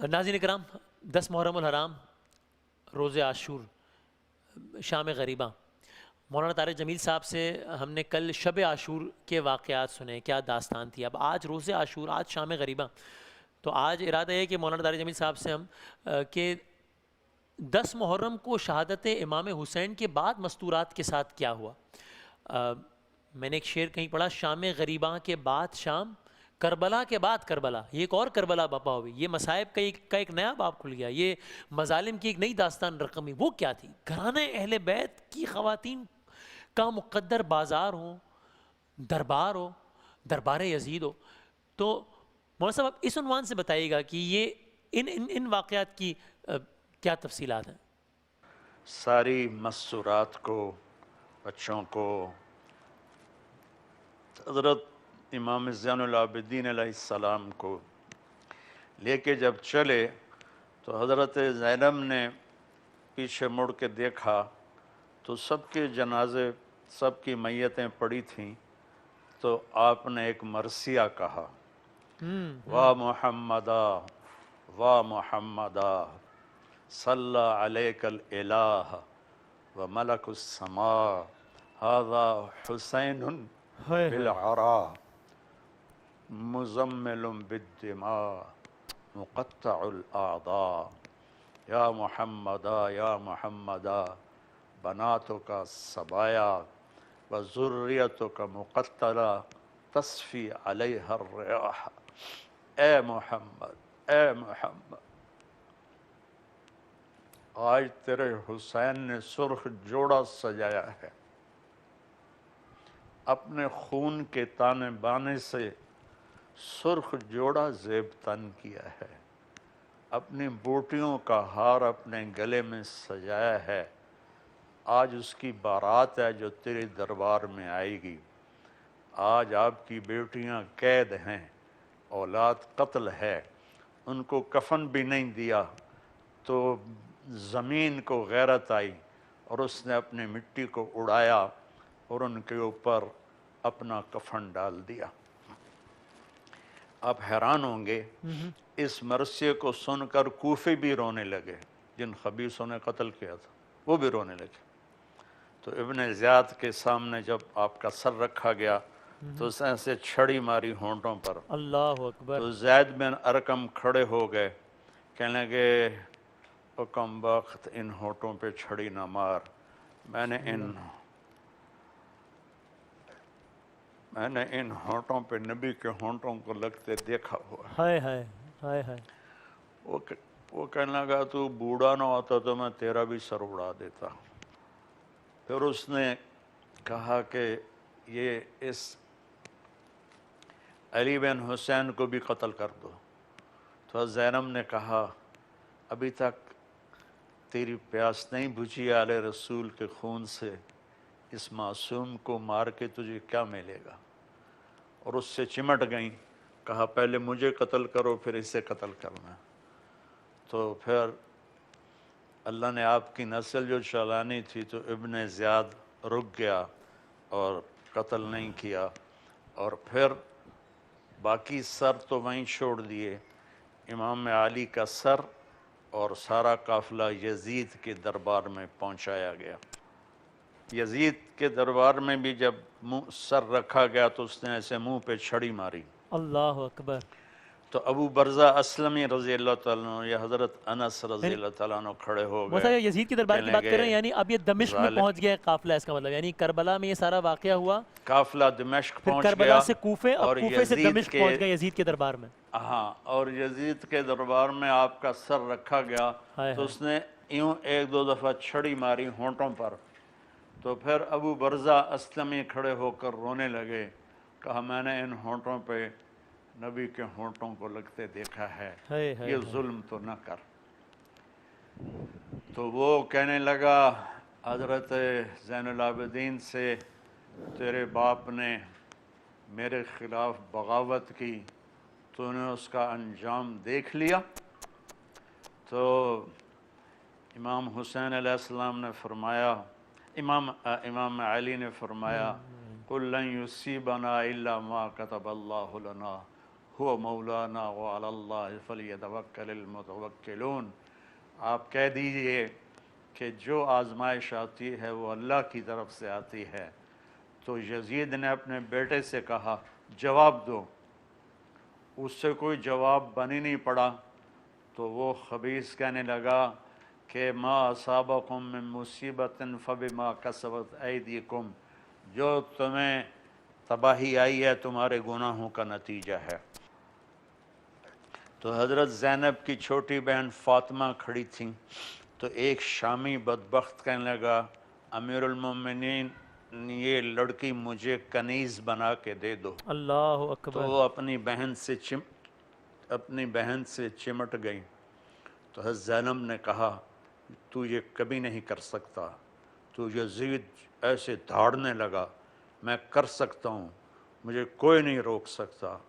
ناظرین کرام، 10 محرم الحرام، روز عاشور، شام غریباں، مولانا طارق جمیل صاحب سے ہم نے کل شب عاشور کے واقعات سنے، کیا داستان تھی۔ اب آج روز عاشور، آج شام غریباں، تو آج ارادہ ہے کہ مولانا طارق جمیل صاحب سے ہم کہ 10 محرم کو شہادت امام حسین کے بعد مستورات کے ساتھ کیا ہوا۔ میں نے ایک شعر کہیں پڑھا، شام غریباں کے بعد شام، کربلا کے بعد کربلا، یہ ایک اور کربلا بپا ہوئی، یہ مصائب کا ایک نیا باب کھل گیا، یہ مظالم کی ایک نئی داستان رقم ہوئی۔ وہ کیا تھی؟ گھرانے اہل بیت کی خواتین کا مقدر بازار ہو، دربار ہو، دربار یزید ہو۔ تو مولانا صاحب آپ اس عنوان سے بتائیے گا کہ یہ ان واقعات کی کیا تفصیلات ہیں؟ ساری مسورات کو، بچوں کو حضرت امام زین العابدین علیہ السلام کو لے کے جب چلے تو حضرت زینب نے پیچھے مڑ کے دیکھا تو سب کے جنازے، سب کی میتیں پڑی تھیں، تو آپ نے ایک مرثیہ کہا، وا محمدا وا محمدا صلی علیک الالہ و ملک السماء ھذا حسین بالعراء مزمل بالدماء مقطع الاعضاء یا محمدا یا محمدا بناتک صبایا و ذریتک مقتلہ تصفی علیہ الریاح۔ اے محمد، اے محمد، آج تیرے حسین نے سرخ جوڑا سجایا ہے، اپنے خون کے تانے بانے سے سرخ جوڑا زیب تن کیا ہے، اپنی بوٹیوں کا ہار اپنے گلے میں سجایا ہے، آج اس کی بارات ہے جو تیرے دربار میں آئے گی۔ آج آپ کی بیٹیاں قید ہیں، اولاد قتل ہے، ان کو کفن بھی نہیں دیا تو زمین کو غیرت آئی اور اس نے اپنے مٹی کو اڑایا اور ان کے اوپر اپنا کفن ڈال دیا۔ آپ حیران ہوں گے، اس مرثیے کو سن کر کوفی بھی رونے لگے، جن خبیثوں نے قتل کیا تھا وہ بھی رونے لگے۔ تو ابن زیاد کے سامنے جب آپ کا سر رکھا گیا تو اس نے ایسے چھڑی ماری ہونٹوں پر، اللہ اکبر۔ تو زید بن ارقم کھڑے ہو گئے، کہنے لگے او کم بخت، ان ہونٹوں پہ چھڑی نہ مار، میں نے ان ہونٹوں پہ نبی کے ہونٹوں کو لگتے دیکھا ہوا ہے۔ ہائے ہائے ہائے ہائے۔ وہ کہنے لگا تو بوڑھا نہ ہوتا تو میں تیرا بھی سر اڑا دیتا۔ پھر اس نے کہا کہ یہ اس علی بن حسین کو بھی قتل کر دو۔ تو زینب نے کہا ابھی تک تیری پیاس نہیں بجھی آل رسول کے خون سے، اس معصوم کو مار کے تجھے کیا ملے گا؟ اور اس سے چمٹ گئیں، کہا پہلے مجھے قتل کرو پھر اسے قتل کرنا۔ تو پھر اللہ نے آپ کی نسل جو چلانی تھی تو ابن زیاد رک گیا اور قتل نہیں کیا، اور پھر باقی سر تو وہیں چھوڑ دیے، امام علی کا سر اور سارا قافلہ یزید کے دربار میں پہنچایا گیا۔ یزید کے دربار میں بھی جب سر رکھا گیا تو اس نے ایسے منہ پہ چھڑی ماری۔ اللہ اکبر۔ تو ابو برزہ اسلمی رضی اللہ تعالیٰ عنہ یا حضرت انس رضی اللہ تعالیٰ عنہ کھڑے ہو وہ گئے، یزید کی دربار کی بات کر رہے ہیں، یعنی اب یہ دمشق میں پہنچ گیا ہے قافلہ، اس کا مطلب یعنی کربلا میں یہ سارا واقعہ ہوا، قافلہ دمشق پھر پہنچ کربلا گیا سے کوفے، اب اور کوفے سے یزید دمشق کے پہنچ گیا یزید کے دربار میں۔ ہاں، اور یزید کے دربار میں آپ کا سر رکھا گیا ہائے تو ہائے۔ اس نے یوں ایک دو دفعہ چھڑی ماری ہونٹوں پر، تو پھر ابو برزہ اسلمی کھڑے ہو کر رونے لگے، کہا میں نے ان ہونٹوں پہ نبی کے ہونٹوں کو لگتے دیکھا ہے، ہائے ہائے یہ ظلم تو نہ کر۔ تو وہ کہنے لگا حضرت زین العابدین سے تیرے باپ نے میرے خلاف بغاوت کی، تو نے اس کا انجام دیکھ لیا؟ تو امام حسین علیہ السلام نے فرمایا، امام علی نے فرمایا قُلْ لَن يُصِيبَنَا إِلَّا مَا كَتَبَ اللَّهُ لَنَا हुव मौलाना व अलल्लाहि फलियतवक्कलिल मुतवक्किलून। आप कह दीजिए कि जो आजमाइश आती है वो अल्लाह की तरफ से आती है। तो यजीद ने अपने बेटे से कहा जवाब दो, उससे कोई जवाब बन ही नहीं पड़ा। तो वो खबीस कहने लगा कि मा असाबकुम मिन मुसीबतिन फबिमा कसबत ऐदीकुम, जो तुम्हें तबाही आई है तुम्हारे गुनाहों का नतीजा है। तो हज़रत ज़ैनब की छोटी बहन फ़ातिमा खड़ी थी। तो एक शामी बदबख्त कहने लगा अमीरुल मोमिनीन, ये लड़की मुझे कनीज़ बना के दे दो। अल्लाह तो अकबर। वो अपनी बहन से चिमट गई। तो हज़रत ज़ैनब ने कहा तू ये कभी नहीं कर सकता। तो यजीद ऐसे दहाड़ने लगा मैं कर सकता हूँ, मुझे कोई नहीं रोक सकता।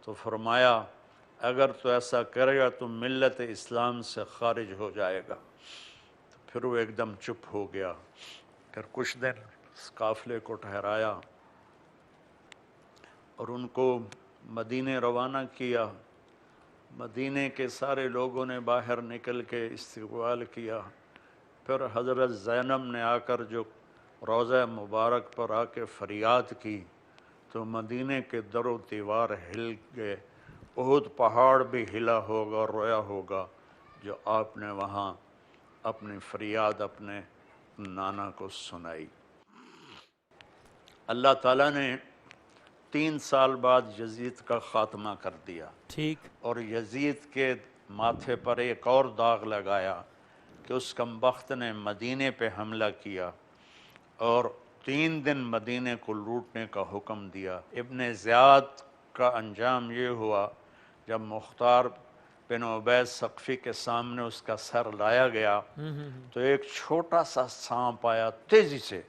तो फरमाया अगर तो ऐसा करेगा तो मिल्लत इस्लाम से खारिज हो जाएगा। तो फिर वो एकदम चुप हो गया। फिर कुछ दिन इस काफ़िले को ठहराया और उनको मदीने रवाना किया। मदीने के सारे लोगों ने बाहर निकल के इस्तकबाल किया। फिर हज़रत ज़ैनब ने आकर जो रोज़ा मुबारक पर आके फ़रियाद की तो मदीने के दरो दीवार हिल गए। उहुद पहाड़ भी हिला होगा और रोया होगा जो आपने वहाँ अपनी फ़रियाद अपने नाना को सुनाई। अल्लाह ताला ने 3 साल बाद यजीद का ख़ात्मा कर दिया। ठीक। और यजीद के माथे पर एक और दाग लगाया कि उस कमबख्त ने मदीने पे हमला किया और 3 दिन मदीने को लूटने का हुक्म दिया। इब्न ज़ियाद का अंजाम ये हुआ जब मुख्तार बिन उबैद सक़फ़ी के सामने उसका सर लाया गया तो एक छोटा सा सांप आया तेज़ी से।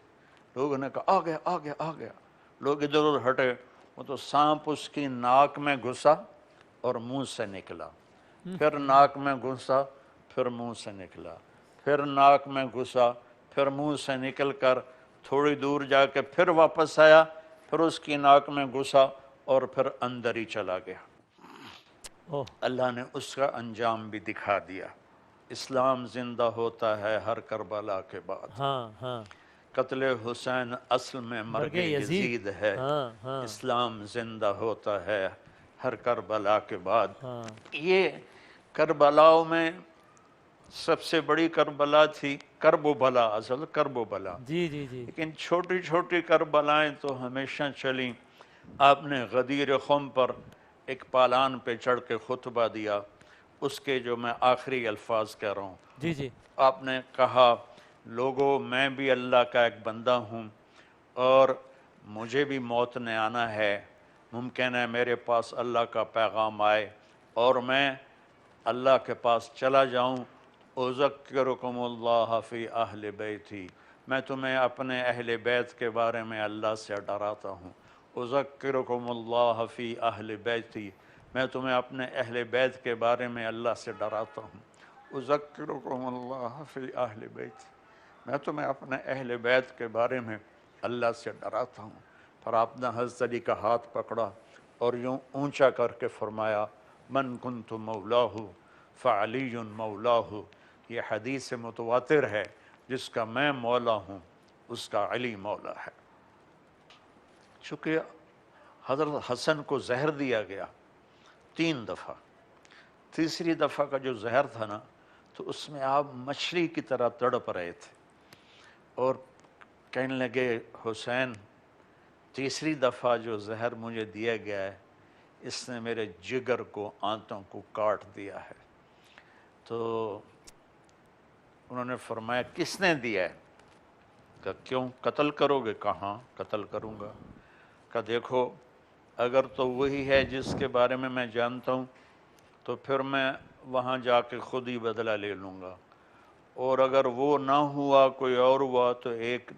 लोगों ने कहा आ गया आ गया आ गया। लोग इधर उधर हटे। वो तो सांप उसकी नाक में घुसा और मुंह से निकला, फिर नाक में घुसा, फिर मुंह से निकला, फिर नाक में घुसा, फिर मुंह से निकलकर थोड़ी दूर जाके फिर वापस आया, फिर उसकी नाक में घुसा और फिर अंदर ही चला गया। ओह। अल्लाह ने उसका अंजाम भी दिखा दिया। इस्लाम जिंदा होता है हर करबला के बाद। हाँ हाँ। कत्ले हुसैन असल में मर्गे यजीद। यजीद है। हाँ हाँ इस्लाम जिंदा होता है हर करबला के बाद। हाँ। ये करबलाओं में सबसे बड़ी करबला थी करबला, असल करबला। जी जी जी। लेकिन छोटी छोटी करबलाएं तो हमेशा चली। आपने गदीर ख़ुम पर एक पालान पे चढ़ के खुतबा दिया, उसके जो मैं आखिरी अल्फाज कह रहा हूँ। जी जी। आपने कहा लोगों मैं भी अल्लाह का एक बंदा हूँ और मुझे भी मौत ने आना है। मुमकिन है मेरे पास अल्लाह का पैगाम आए और मैं अल्लाह के पास चला जाऊँ। उज़क्किरुकुमुल्लाह फ़ी अहल बैती, मैं तुम्हें अपने अहल बैत के बारे में अल्लाह से डराता हूँ। उज़क्किरुकुमुल्लाह फ़ी अहल बैती, मैं तुम्हें अपने अहल बैत के बारे में अल्लाह से डराता हूँ। उज़क्किरुकुमुल्लाह फ़ी अहल बैती, मैं तुम्हें अपने अहल बैत के बारे में अल्लाह से डराता हूँ। पर आपने हज़रत अली का हाथ पकड़ा और यूँ ऊंचा करके फरमाया मन कुन्तु मौलाहु फ़अलियुन मौलाहु। ये हदीस मुतवातिर है, जिसका मैं मौला हूँ उसका अली मौला है। चूँकि हज़रत हसन को जहर दिया गया 3 दफ़ा, तीसरी दफ़ा का जो जहर था ना तो उसमें आप मछली की तरह तड़प रहे थे और कहने लगे हुसैन तीसरी दफ़ा जो जहर मुझे दिया गया है इसने मेरे जिगर को आंतों को काट दिया है। तो उन्होंने फरमाया किसने दिया है? कहा क्यों कत्ल करोगे? कहाँ कत्ल करूँगा। कहा देखो अगर तो वही है जिसके बारे में मैं जानता हूँ तो फिर मैं वहाँ जाके खुद ही बदला ले लूँगा, और अगर वो ना हुआ कोई और हुआ तो एक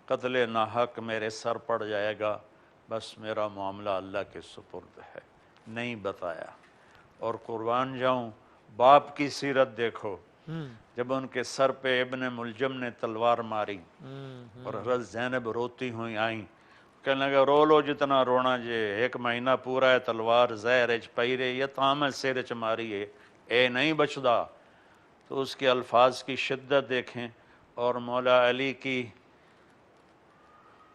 कत्ल नाहक मेरे सर पड़ जाएगा। बस मेरा मामला अल्लाह के सुपुर्द है। नहीं बताया। और कुर्बान जाऊं बाप की सीरत देखो, जब उनके सर पे इब्न मुलजम ने तलवार मारी और हज़रत ज़ैनब रोती हुई आई कहने लगा रो लो जितना रोना जे, एक महीना पूरा है तलवार जहर च पई रही है ताम सिर च मारी है, ए नहीं बचदा। तो उसके अल्फाज की शिद्दत देखें और मौला अली की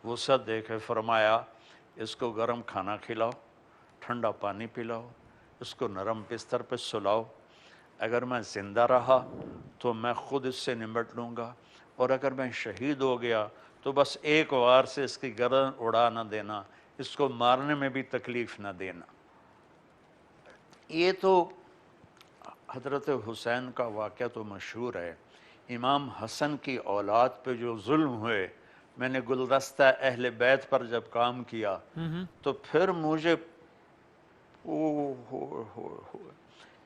वसअत देखे। फरमाया इसको गर्म खाना खिलाओ, ठंडा पानी पिलाओ, इसको नरम बिस्तर पे सुलाओ। अगर मैं ज़िंदा रहा तो मैं ख़ुद इससे निपट लूँगा, और अगर मैं शहीद हो गया तो बस एक वार से इसकी गर्दन उड़ा ना देना, इसको मारने में भी तकलीफ़ ना देना। ये तो हज़रत हुसैन का वाक़या तो मशहूर है। इमाम हसन की औलाद पे जो जुल्म हुए, मैंने गुलदस्ता अहले बैत पर जब काम किया तो फिर मुझे हो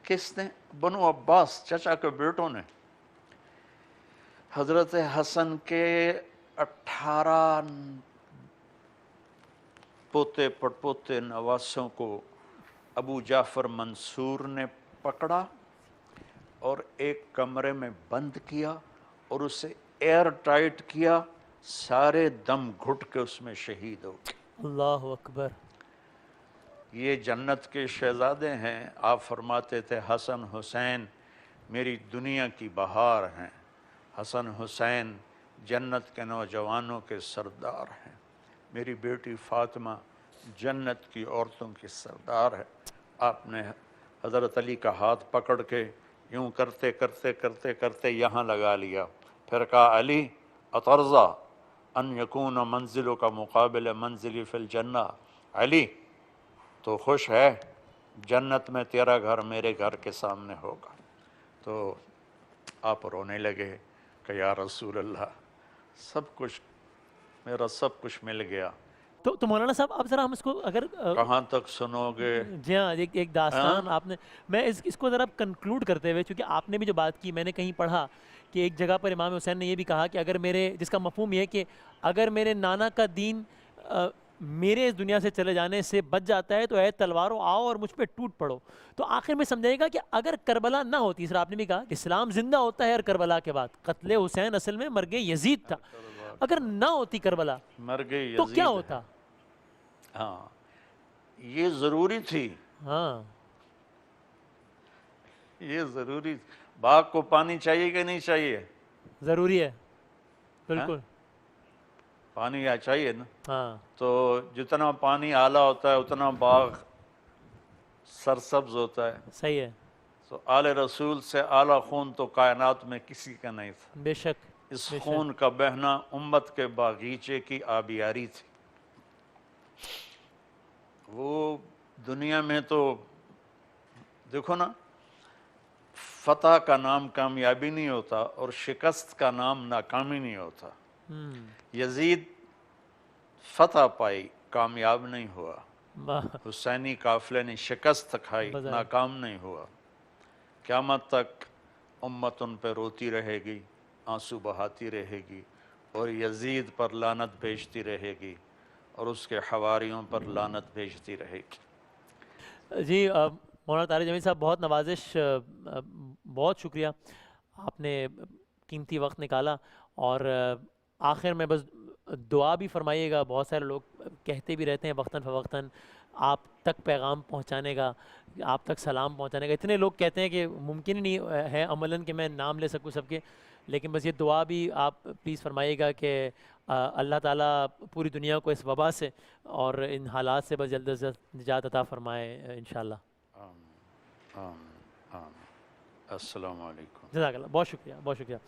किसने, बनु अब्बास चाचा के बेटों ने हज़रत हसन के 18 पोते पड़पोते नवासों को अबू जाफ़र मंसूर ने पकड़ा और एक कमरे में बंद किया और उसे एयर टाइट किया, सारे दम घुट के उसमें शहीद हो गए। अल्लाह अकबर। ये जन्नत के शहजादे हैं। आप फरमाते थे हसन हुसैन मेरी दुनिया की बहार हैं, हसन हुसैन जन्नत के नौजवानों के सरदार हैं, मेरी बेटी फ़ातिमा जन्नत की औरतों की सरदार है। आपने हज़रत अली का हाथ पकड़ के यूँ करते करते करते करते यहाँ लगा लिया, फिर कहा अली अतरज़ा अन यकून मंजिलों का मुकाबिल मंजिली फिल जन्ना, अली तो खुश है जन्नत में तेरा घर मेरे घर के सामने होगा। तो आप रोने लगे कि या रसूल अल्लाह सब कुछ, मेरा सब कुछ मिल गया। तो मौलाना साहब अब ज़रा हम इसको अगर कहाँ तक सुनोगे? जी हाँ, एक दास्तान आपने, मैं इसको ज़रा कंक्लूड करते हुए, क्योंकि आपने भी जो बात की मैंने कहीं पढ़ा कि एक जगह पर इमाम हुसैन ने ये भी कहा कि अगर मेरे, जिसका मफहूम ये है कि अगर मेरे नाना का दीन मेरे इस दुनिया से चले जाने से बच जाता है तो ऐ तलवारों आओ और मुझ पे टूट पड़ो। तो आखिर में समझाएगा कि अगर करबला ना होती, सर आपने भी कहा इस्लाम जिंदा होता है और करबला के बाद कत्ले हुसैन असल में मर गए यजीद था, अगर ना होती करबला मर गए तो यजीद क्या है। होता? हाँ ये ज़रूरी थी, हाँ ये ज़रूरी। बाग को पानी चाहिए कि नहीं चाहिए? ज़रूरी है, बिल्कुल। पानी या चाहिए ना। हाँ तो जितना पानी आला होता है उतना बाग सरसब्ज होता है। सही है, तो आले रसूल से आला खून तो कायनात में किसी का नहीं था। बेशक। इस खून का बहना उम्मत के बागीचे की आबियारी थी। वो दुनिया में तो देखो ना, फतह का नाम कामयाबी नहीं होता और शिकस्त का नाम नाकामी नहीं होता। यजीद फतह पाई, कामयाब नहीं हुआ। हुसैनी काफिले ने शिकस्त खाई, नाकाम नहीं हुआ। क़यामत तक उम्मत उन पर रोती रहेगी, आंसू बहाती रहेगी और यजीद पर लानत भेजती रहेगी और उसके हवारियों पर लानत भेजती रहेगी। जी मौलाना तारिक जमील साहब, बहुत नवाजिश, बहुत शुक्रिया, आपने कीमती वक्त निकाला। और आखिर में बस दुआ भी फरमाइएगा, बहुत सारे लोग कहते भी रहते हैं वक्तन फ़वक्तन आप तक पैगाम पहुंचाने का, आप तक सलाम पहुंचाने का। इतने लोग कहते हैं कि मुमकिन ही नहीं है अमलन कि मैं नाम ले सकूं सबके, लेकिन बस ये दुआ भी आप प्लीज़ फरमाइएगा कि अल्लाह ताला पूरी दुनिया को इस वबा से और इन हालात से बस जल्द से जल्द निजात अता फरमाए इंशाअल्लाह। अस्सलाम वालेकुम। जज़ाकल्लाह, बहुत शुक्रिया, बहुत शुक्रिया।